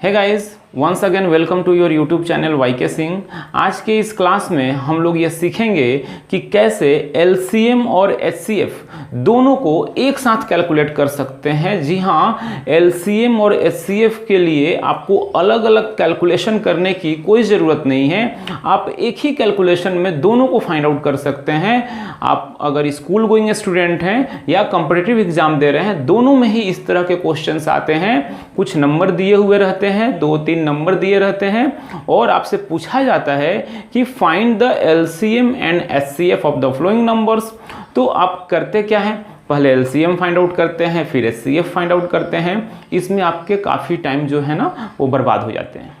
Hey guys, once again welcome to your YouTube channel YK Singh. आज के इस class में हम लोग ये सीखेंगे कि कैसे एलसीएम और एचसीएफ दोनों को एक साथ कैलकुलेट कर सकते हैं। जी हाँ, एलसीएम और एचसीएफ के लिए आपको अलग अलग कैलकुलेशन करने की कोई ज़रूरत नहीं है। आप एक ही कैलकुलेशन में दोनों को फाइंड आउट कर सकते हैं। आप अगर स्कूल गोइंग स्टूडेंट हैं या कॉम्पिटिटिव एग्जाम दे रहे हैं, दोनों में ही इस तरह के क्वेश्चंस आते हैं। कुछ नंबर दिए हुए रहते हैं, 2-3 नंबर दिए रहते हैं और आपसे पूछा जाता है कि find the LCM and HCF of the flowing numbers. तो आप करते क्या हैं, पहले एलसीएम फाइंड आउट करते हैं, फिर एचसीएफ फाइंड आउट करते हैं। इसमें आपके काफ़ी टाइम जो है ना वो बर्बाद हो जाते हैं।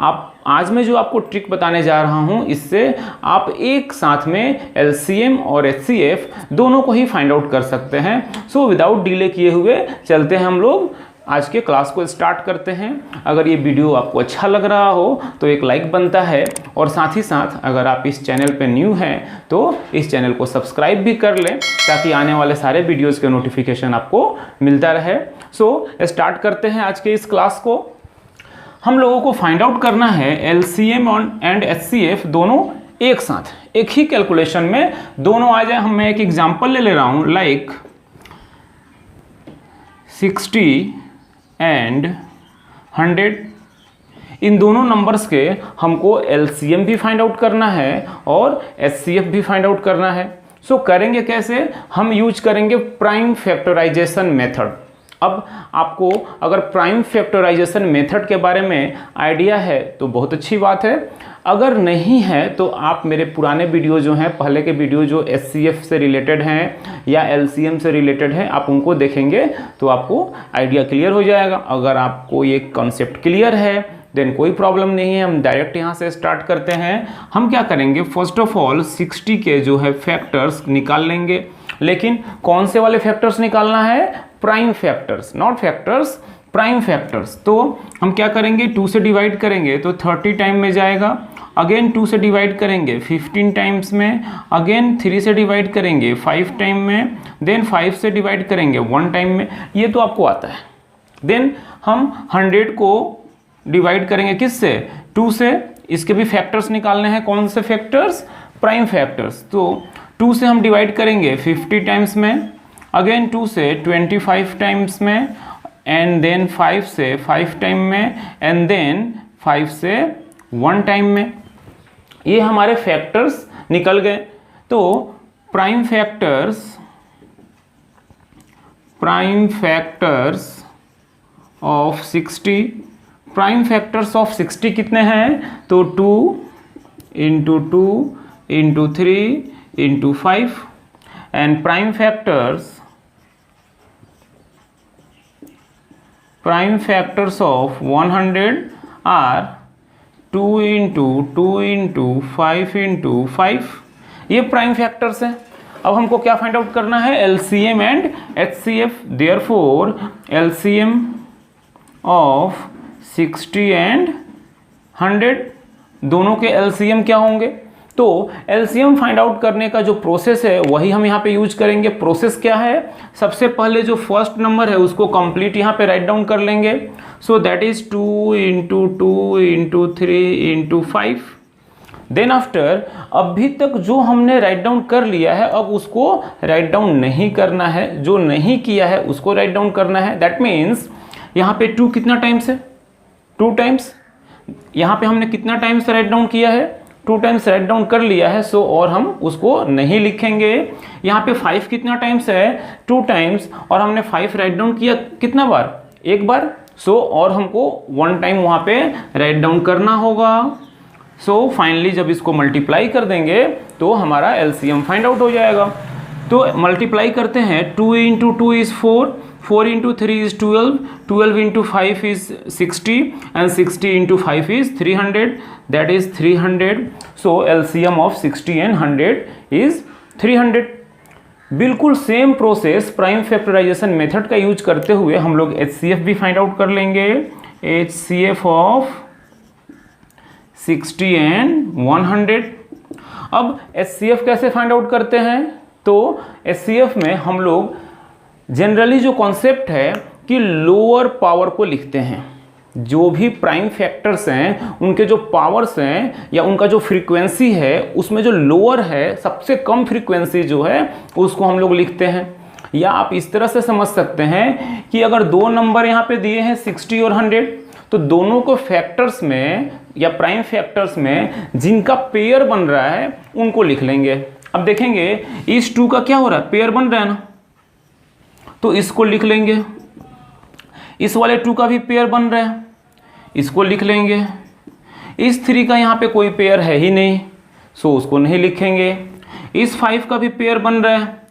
आप आज मैं जो आपको ट्रिक बताने जा रहा हूं, इससे आप एक साथ में एलसीएम और एचसीएफ दोनों को ही फाइंड आउट कर सकते हैं। विदाउट डिले किए हुए चलते हैं, हम लोग आज के क्लास को स्टार्ट करते हैं। अगर ये वीडियो आपको अच्छा लग रहा हो तो एक लाइक बनता है, और साथ ही साथ अगर आप इस चैनल पे न्यू हैं तो इस चैनल को सब्सक्राइब भी कर लें, ताकि आने वाले सारे वीडियोज़ के नोटिफिकेशन आपको मिलता रहे। स्टार्ट करते हैं आज के इस क्लास को। हम लोगों को फाइंड आउट करना है एलसीएम एंड एचसीएफ दोनों एक साथ, एक ही कैलकुलेशन में दोनों आ जाए। मैं एक एग्जांपल ले रहा हूं, लाइक 60 एंड 100। इन दोनों नंबर्स के हमको एलसीएम भी फाइंड आउट करना है और एचसीएफ भी फाइंड आउट करना है। करेंगे कैसे? हम यूज करेंगे प्राइम फैक्टराइजेशन मेथड। अब आपको अगर प्राइम फैक्टराइजेशन मेथड के बारे में आइडिया है तो बहुत अच्छी बात है। अगर नहीं है तो आप मेरे पुराने वीडियो जो हैं, पहले के वीडियो जो एचसीएफ से रिलेटेड हैं या एलसीएम से रिलेटेड हैं, आप उनको देखेंगे तो आपको आइडिया क्लियर हो जाएगा। अगर आपको ये कॉन्सेप्ट क्लियर है देन कोई प्रॉब्लम नहीं है। हम डायरेक्ट यहाँ से स्टार्ट करते हैं। हम क्या करेंगे, फर्स्ट ऑफ ऑल 60 के जो है फैक्टर्स निकाल लेंगे। लेकिन कौन से वाले फैक्टर्स निकालना है? Prime factors, not factors, prime factors. तो हम क्या करेंगे, 2 से डिवाइड करेंगे तो 30 टाइम में जाएगा। अगेन 2 से डिवाइड करेंगे 15 टाइम्स में। अगेन 3 से डिवाइड करेंगे 5 टाइम में। देन 5 से डिवाइड करेंगे 1 टाइम में। ये तो आपको आता है। देन हम 100 को डिवाइड करेंगे किससे? 2 से। इसके भी फैक्टर्स निकालने हैं। कौन से फैक्टर्स? Prime factors. तो 2 से हम डिवाइड करेंगे 50 टाइम्स में। अगेन 2 से 25 टाइम्स में, एंड देन 5 से 5 टाइम में, एंड देन 5 से 1 टाइम में। ये हमारे फैक्टर्स निकल गए। तो prime factors of 60, prime factors of 60 कितने हैं? तो 2 × 2 × 3 × 5, and prime factors of 100 are 2 × 2 × 5 × 5। ये प्राइम फैक्टर्स हैं। अब हमको क्या फाइंड आउट करना है? LCM and HCF. Therefore LCM of 60 and 100, दोनों के एलसीएम क्या होंगे? तो एलसीएम फाइंड आउट करने का जो प्रोसेस है वही हम यहाँ पे यूज करेंगे। प्रोसेस क्या है? सबसे पहले जो फर्स्ट नंबर है उसको कंप्लीट यहाँ पे राइट डाउन कर लेंगे। That is 2 × 2 × 3 × 5। देन आफ्टर, अभी तक जो हमने राइट डाउन कर लिया है अब उसको राइट डाउन नहीं करना है। जो नहीं किया है उसको राइट डाउन करना है। दैट मीन्स यहाँ पे 2 कितना टाइम्स है? 2 टाइम्स। यहाँ पे हमने कितना टाइम्स राइट डाउन किया है? 2 टाइम्स राइट डाउन कर लिया है। और हम उसको नहीं लिखेंगे। यहाँ पे 5 कितना टाइम्स है? 2 टाइम्स। और हमने 5 राइट डाउन किया कितना बार? 1 बार। और हमको 1 टाइम वहाँ पे राइट डाउन करना होगा। फाइनली जब इसको मल्टीप्लाई कर देंगे तो हमारा एलसीएम फाइंड आउट हो जाएगा। तो मल्टीप्लाई करते हैं। 2 × 2 is 4, 4 × 3 is 12, 12 × 5 is 60, and 60 × 5 is 300, that is 300. LCM of 60 and 100 is 300. बिल्कुल same process prime factorisation method का यूज करते हुए हम लोग एचसीएफ भी फाइंड आउट कर लेंगे। HCF of 60 and 100। अब एचसीएफ कैसे फाइंड आउट करते हैं? तो एचसीएफ में हम लोग जनरली जो कॉन्सेप्ट है कि लोअर पावर को लिखते हैं। जो भी प्राइम फैक्टर्स हैं उनके जो पावर्स हैं या उनका जो फ्रीक्वेंसी है उसमें जो लोअर है, सबसे कम फ्रीक्वेंसी जो है उसको हम लोग लिखते हैं। या आप इस तरह से समझ सकते हैं कि अगर दो नंबर यहाँ पे दिए हैं 60 और 100, तो दोनों को फैक्टर्स में या प्राइम फैक्टर्स में जिनका पेयर बन रहा है उनको लिख लेंगे। अब देखेंगे इस 2 का क्या हो रहा है, पेयर बन रहा है ना, तो इसको लिख लेंगे। इस वाले 2 का भी पेयर बन रहा है, इसको लिख लेंगे। इस 3 का यहाँ पे कोई पेयर है ही नहीं, सो उसको नहीं लिखेंगे। इस 5 का भी पेयर बन रहा है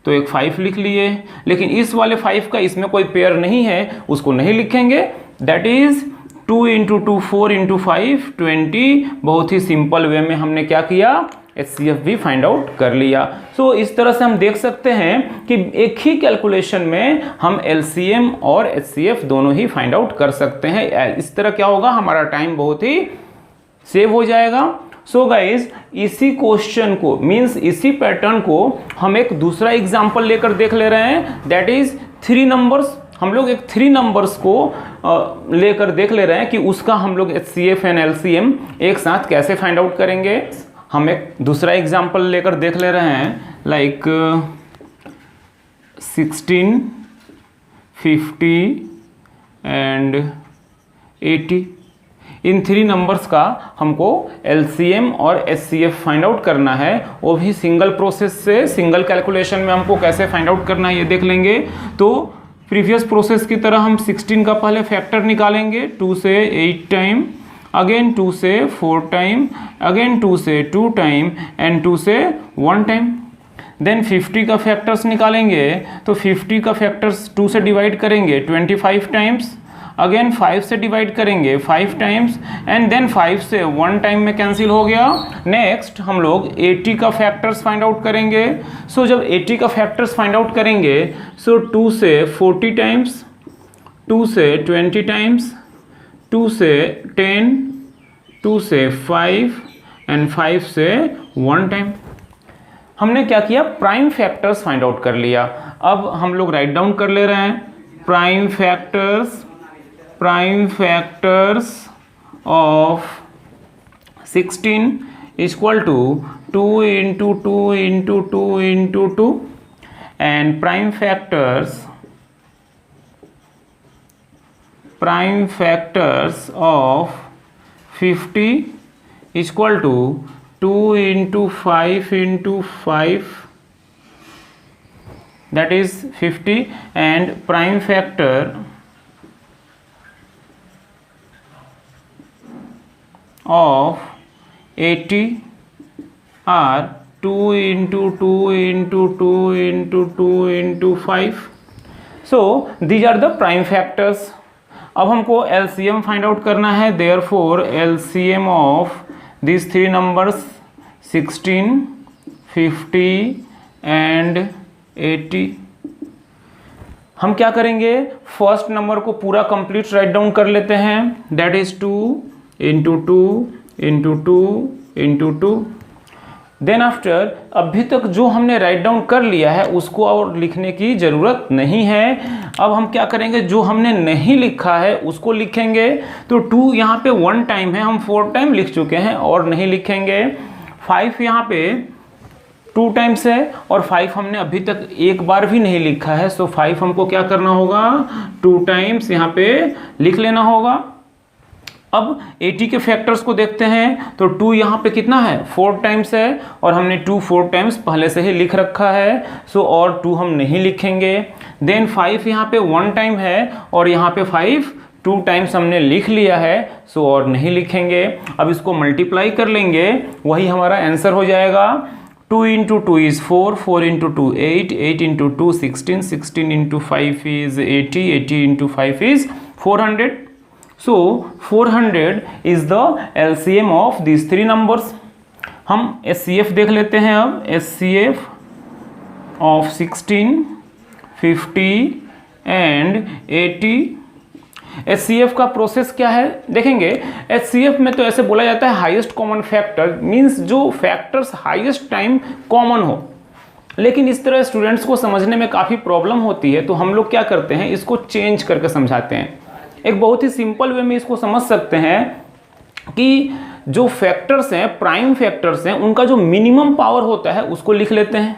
तो एक 5 लिख लिए, लेकिन इस वाले 5 का इसमें कोई पेयर नहीं है, उसको नहीं लिखेंगे। That is 2 × 2 4 × 5 20। बहुत ही सिंपल वे में हमने क्या किया, HCF भी फाइंड आउट कर लिया। सो इस तरह से हम देख सकते हैं कि एक ही कैलकुलेशन में हम LCM और HCF दोनों ही फाइंड आउट कर सकते हैं। इस तरह क्या होगा, हमारा टाइम बहुत ही सेव हो जाएगा। सो गाइज, इसी क्वेश्चन को मीन्स इसी पैटर्न को हम एक दूसरा एग्जाम्पल लेकर देख ले रहे हैं। That is 3 numbers. हम लोग एक 3 नंबर्स को लेकर देख ले रहे हैं कि उसका हम लोग HCF एंड LCM एक साथ कैसे फाइंड आउट करेंगे। हम एक दूसरा एग्जाम्पल लेकर देख ले रहे हैं, लाइक 16, 50 एंड 80। इन 3 नंबर्स का हमको LCM और HCF फाइंड आउट करना है, वो भी सिंगल प्रोसेस से, सिंगल कैलकुलेशन में हमको कैसे फाइंड आउट करना है ये देख लेंगे। तो प्रीवियस प्रोसेस की तरह हम 16 का पहले फैक्टर निकालेंगे, 2 से 8 टाइम, अगेन 2 से 4 टाइम, अगेन 2 से 2 टाइम एंड 2 से 1 टाइम। देन 50 का फैक्टर्स निकालेंगे, तो 50 का फैक्टर्स 2 से डिवाइड करेंगे 25 टाइम्स, अगेन 5 से डिवाइड करेंगे 5 टाइम्स एंड देन 5 से 1 टाइम में कैंसिल हो गया। नेक्स्ट हम लोग 80 का फैक्टर्स फाइंड आउट करेंगे। सो जब 80 का फैक्टर्स फाइंड आउट करेंगे, सो 2 से 40 टाइम्स, 2 से 20 टाइम्स, 2 से 10, 2 से 5 एंड 5 से 1 टाइम। हमने क्या किया, प्राइम फैक्टर्स फाइंड आउट कर लिया। अब हम लोग राइट डाउन कर ले रहे हैं prime factors of 16 equal to 2 × 2 × 2 × 2 and prime factors of 50 equal to 2 × 5 × 5, that is 50, and prime factor of 80 are 2 × 2 × 2 × 2 × 5. So these are the prime factors. अब हमको LCM फाइंड आउट करना है। Therefore LCM of these 3 numbers 16, 50 and 80। हम क्या करेंगे, first number को पूरा complete write down कर लेते हैं। That is 2 × 2 × 2 × 2। देन आफ्टर अभी तक जो हमने राइट डाउन कर लिया है उसको और लिखने की ज़रूरत नहीं है। अब हम क्या करेंगे, जो हमने नहीं लिखा है उसको लिखेंगे। तो 2 यहाँ पे 1 टाइम है, हम 4 टाइम लिख चुके हैं और नहीं लिखेंगे। 5 यहाँ पे 2 टाइम्स है और 5 हमने अभी तक एक बार भी नहीं लिखा है। सो 5 हमको क्या करना होगा, 2 टाइम्स यहाँ पे लिख लेना होगा। अब 80 के फैक्टर्स को देखते हैं, तो 2 यहाँ पे कितना है, 4 टाइम्स है और हमने 2 4 टाइम्स पहले से ही लिख रखा है। सो और 2 हम नहीं लिखेंगे। देन 5 यहाँ पे 1 टाइम है और यहाँ पे 5 2 टाइम्स हमने लिख लिया है। सो और नहीं लिखेंगे। अब इसको मल्टीप्लाई कर लेंगे, वही हमारा आंसर हो जाएगा। 2 × 2 is 4, 4 × 2 8, 8 × 2 16, 16 × 5 is 80, 80 × 5 is 400. So 400 is the LCM of these 3 numbers. हम HCF देख लेते हैं अब। HCF of 16, 50 and 80। HCF का प्रोसेस क्या है देखेंगे। HCF में तो ऐसे बोला जाता है हाईएस्ट कॉमन फैक्टर, मींस जो फैक्टर्स हाईएस्ट टाइम कॉमन हो। लेकिन इस तरह स्टूडेंट्स को समझने में काफ़ी प्रॉब्लम होती है, तो हम लोग क्या करते हैं, इसको चेंज करके समझाते हैं। एक बहुत ही सिंपल वे में इसको समझ सकते हैं कि जो फैक्टर्स हैं, प्राइम फैक्टर्स हैं, उनका जो मिनिमम पावर होता है उसको लिख लेते हैं।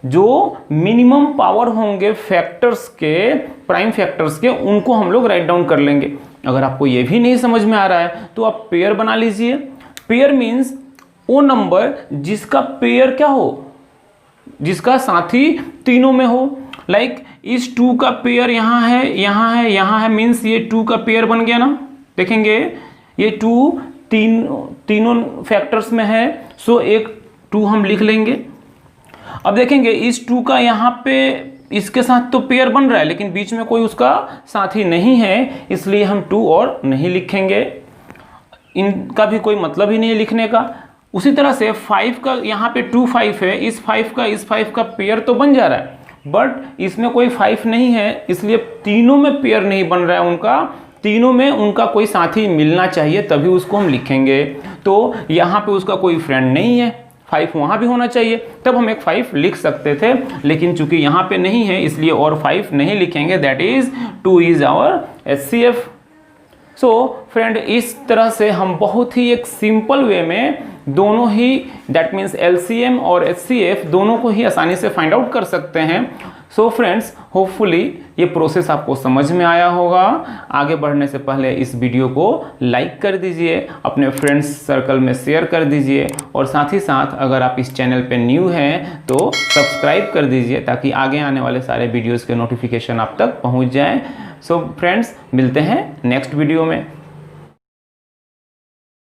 जो मिनिमम पावर होंगे फैक्टर्स के, प्राइम फैक्टर्स के, उनको हम लोग राइट डाउन कर लेंगे। अगर आपको ये भी नहीं समझ में आ रहा है तो आप पेयर बना लीजिए। पेयर मीन्स वो नंबर जिसका पेयर क्या हो, जिसका साथी तीनों में हो। लाइक इस 2 का पेयर यहाँ है, यहाँ है, यहाँ है, मीन्स ये 2 का पेयर बन गया ना। देखेंगे ये 2 तीनों फैक्टर्स में है, सो एक 2 हम लिख लेंगे। अब देखेंगे इस 2 का यहाँ पे इसके साथ तो पेयर बन रहा है, लेकिन बीच में कोई उसका साथी नहीं है, इसलिए हम 2 और नहीं लिखेंगे। इनका भी कोई मतलब ही नहीं है लिखने का। उसी तरह से 5 का यहाँ पे 2 5 है, इस 5 का पेयर तो बन जा रहा है, बट इसमें कोई 5 नहीं है, इसलिए तीनों में पेयर नहीं बन रहा है उनका। तीनों में उनका कोई साथी मिलना चाहिए, तभी उसको हम लिखेंगे। तो यहाँ पे उसका कोई फ्रेंड नहीं है, 5 वहाँ भी होना चाहिए, तब हम एक 5 लिख सकते थे, लेकिन चूंकि यहाँ पे नहीं है इसलिए और 5 नहीं लिखेंगे। That is 2 is our HCF। So friend, इस तरह से हम बहुत ही एक सिंपल वे में दोनों ही, दैट मीन्स LCM और HCF दोनों को ही आसानी से फाइंड आउट कर सकते हैं। सो फ्रेंड्स, होपफुली ये प्रोसेस आपको समझ में आया होगा। आगे बढ़ने से पहले इस वीडियो को लाइक कर दीजिए, अपने फ्रेंड्स सर्कल में शेयर कर दीजिए, और साथ ही साथ अगर आप इस चैनल पे न्यू हैं तो सब्सक्राइब कर दीजिए, ताकि आगे आने वाले सारे वीडियोज़ के नोटिफिकेशन आप तक पहुँच जाएँ। सो फ्रेंड्स, मिलते हैं नेक्स्ट वीडियो में।